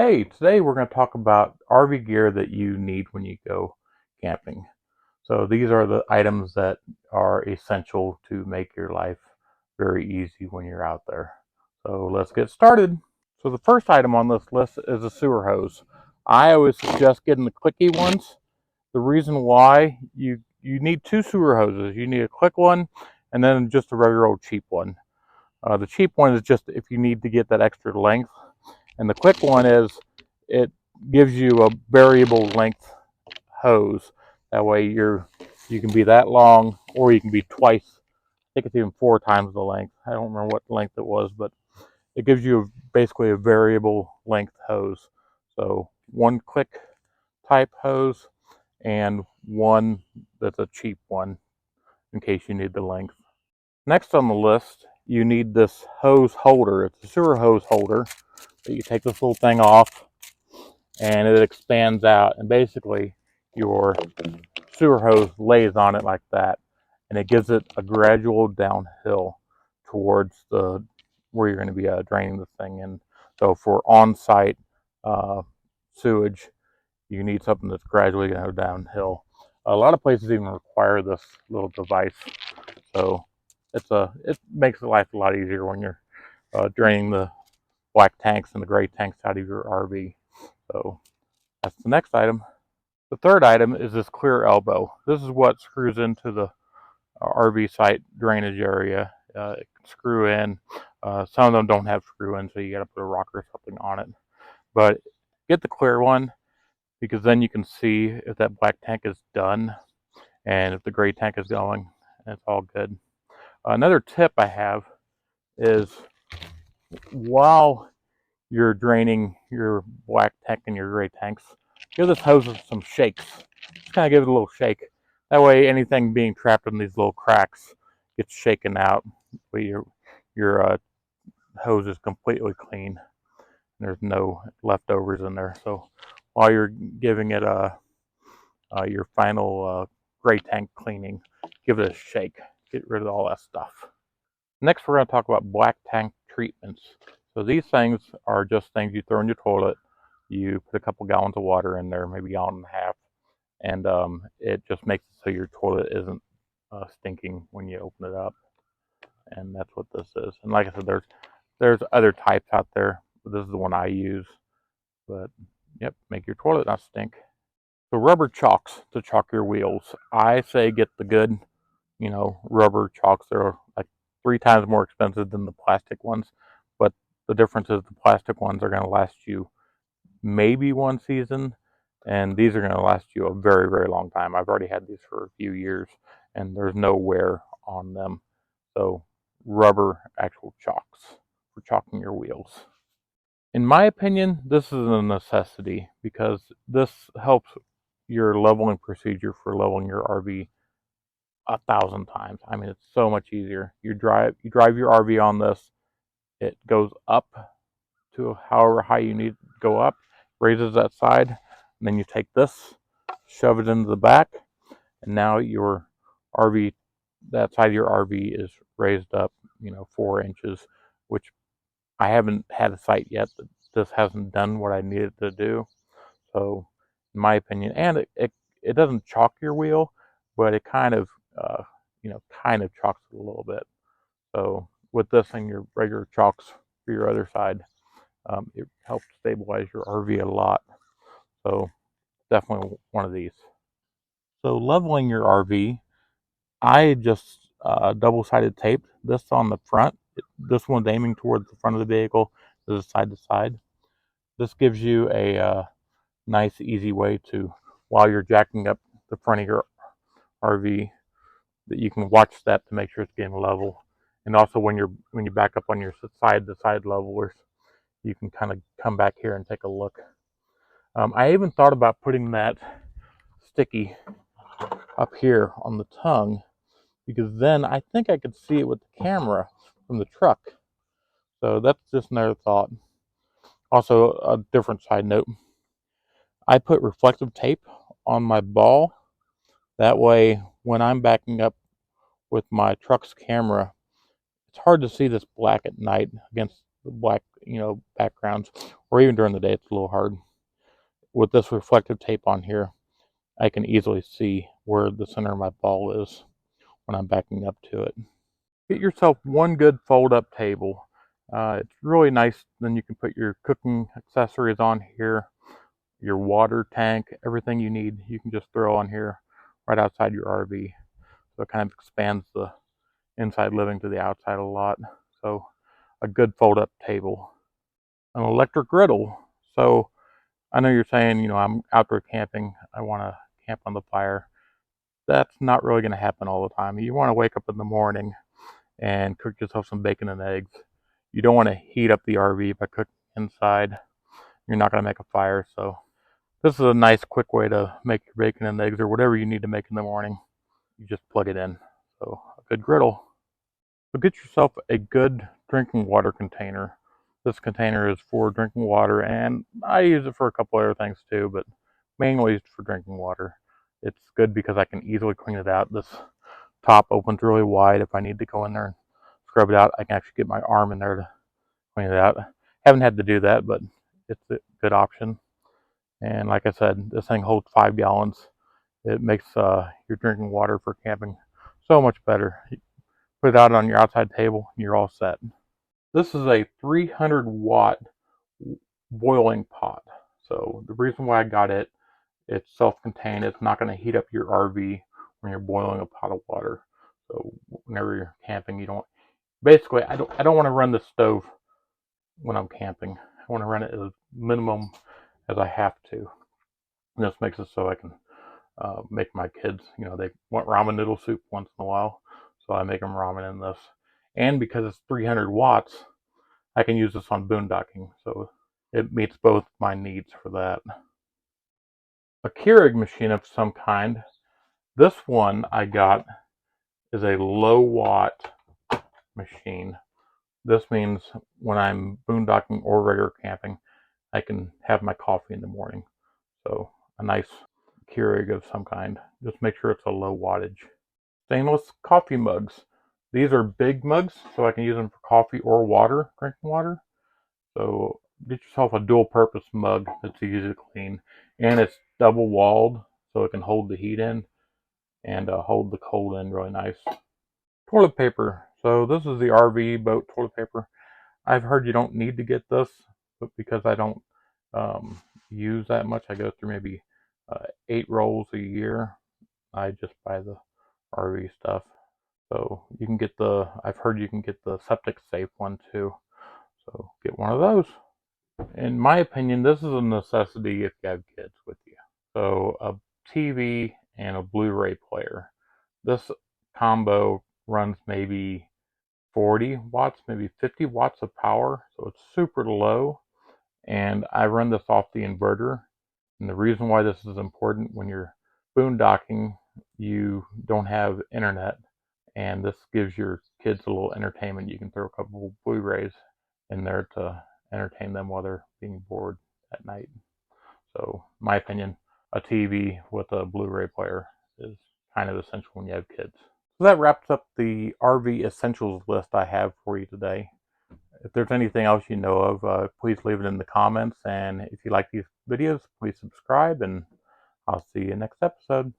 Hey, today we're going to talk about RV gear that you need when you go camping. So these are the items that are essential to make your life very easy when you're out there. So let's get started. So the first item on this list is a sewer hose. I always suggest getting the clicky ones. The reason why you need two sewer hoses. You need a click one and then just a regular old cheap one. The cheap one is just if you need to get that extra length, and the quick one is it gives you a variable length hose. That way you can be that long, or you can be twice. I think it's even four times the length. I don't remember what length it was, but it gives you basically a variable length hose. So one click type hose and one that's a cheap one in case you need the length. Next on the list, you need this hose holder. It's a sewer hose holder that you take this little thing off and it expands out, and basically your sewer hose lays on it like that, and it gives it a gradual downhill towards the where you're going to be draining the thing in. So for on-site uh, sewage, you need something that's gradually going to go downhill. A lot of places even require this little device, so it makes life a lot easier when you're draining the black tanks and the gray tanks out of your RV. So that's the next item. The third item is this clear elbow. This is what screws into the RV site drainage area. It can screw in. Some of them don't have screw in, so you got to put a rock or something on it. But get the clear one because then you can see if that black tank is done and if the gray tank is going. It's all good. Another tip I have is while you're draining your black tank and your gray tanks, give this hose some shakes. Just kind of give it a little shake. That way anything being trapped in these little cracks gets shaken out. But your hose is completely clean. There's no leftovers in there. So while you're giving it your final gray tank cleaning, give it a shake. Get rid of all that stuff. Next, we're going to talk about black tank treatments. So these things are just things you throw in your toilet. You put a couple gallons of water in there, maybe a gallon and a half, and it just makes it so your toilet isn't stinking when you open it up. And that's what this is. And like I said, there's other types out there, but this is the one I use. But yep, make your toilet not stink. So rubber chalks to chalk your wheels. I say get the good, rubber chalks. They're like 3 times more expensive than the plastic ones, but the difference is the plastic ones are going to last you maybe one season, and these are going to last you a very, very long time. I've already had these for a few years, and there's no wear on them. So rubber actual chalks for chalking your wheels. In my opinion, this is a necessity because this helps your leveling procedure for leveling your RV 1,000 times. I mean, it's so much easier. You drive your RV on this. It goes up to however high you need to go up, raises that side, and then you take this, shove it into the back, and now your RV, that side of your RV is raised up, 4 inches, which I haven't had a site yet that this hasn't done what I needed to do. So, in my opinion, and it doesn't chalk your wheel, but it kind of, kind of chalks it a little bit. So, with this and your regular chalks for your other side, it helps stabilize your RV a lot. So, definitely one of these. So, leveling your RV, I just double-sided taped this on the front. This one's aiming towards the front of the vehicle. This is side to side. This gives you a nice, easy way to, while you're jacking up the front of your RV, that you can watch that to make sure it's getting level. And also when you back up on your side to side levelers, you can kind of come back here and take a look. I even thought about putting that sticky up here on the tongue because then I think I could see it with the camera from the truck. So that's just another thought. Also, a different side note, I put reflective tape on my ball. That way, when I'm backing up with my truck's camera, it's hard to see this black at night against the black, backgrounds. or even during the day, it's a little hard. With this reflective tape on here, I can easily see where the center of my ball is when I'm backing up to it. Get yourself one good fold-up table. It's really nice. Then you can put your cooking accessories on here, your water tank, everything you need. You can just throw on here right outside your RV. So it kind of expands the inside living to the outside a lot. So a good fold-up table. An electric griddle. So I know you're saying, I'm outdoor camping. I want to camp on the fire. That's not really going to happen all the time. You want to wake up in the morning and cook yourself some bacon and eggs. You don't want to heat up the RV by cooking inside. You're not going to make a fire. So this is a nice quick way to make your bacon and eggs or whatever you need to make in the morning. You just plug it in. So a good griddle. So get yourself a good drinking water container. This container is for drinking water, and I use it for a couple other things too, but mainly used for drinking water. It's good because I can easily clean it out. This top opens really wide. If I need to go in there and scrub it out, I can actually get my arm in there to clean it out. Haven't had to do that, but it's a good option. And like I said, this thing holds 5 gallons. It makes your drinking water for camping so much better. Put it out on your outside table, and you're all set. This is a 300-watt boiling pot. So the reason why I got it, it's self-contained. It's not going to heat up your RV when you're boiling a pot of water. So whenever you're camping, you don't. Basically, I don't want to run the stove when I'm camping. I want to run it as minimum as I have to. And this makes it so I can make my kids, they want ramen noodle soup once in a while. So I make them ramen in this. And because it's 300 watts, I can use this on boondocking. So it meets both my needs for that. A Keurig machine of some kind. This one I got is a low watt machine. This means when I'm boondocking or regular camping, I can have my coffee in the morning. So a nice Keurig of some kind. Just make sure it's a low wattage. Stainless coffee mugs. These are big mugs, so I can use them for coffee or water, drinking water. So get yourself a dual purpose mug that's easy to clean. And it's double walled, so it can hold the heat in and hold the cold in really nice. Toilet paper. So this is the RV boat toilet paper. I've heard you don't need to get this, but because I don't use that much, I go through maybe 8 rolls a year. I just buy the RV stuff. So you can get I've heard you can get the septic safe one too. So get one of those. In my opinion, this is a necessity if you have kids with you. So a TV and a Blu-ray player. This combo runs maybe 40 watts, maybe 50 watts of power. So it's super low. And I run this off the inverter. And the reason why this is important, when you're boondocking, you don't have internet. And this gives your kids a little entertainment. You can throw a couple of Blu-rays in there to entertain them while they're being bored at night. So, in my opinion, a TV with a Blu-ray player is kind of essential when you have kids. So that wraps up the RV essentials list I have for you today. If there's anything else you know of, please leave it in the comments. And if you like these videos, please subscribe, and I'll see you next episode.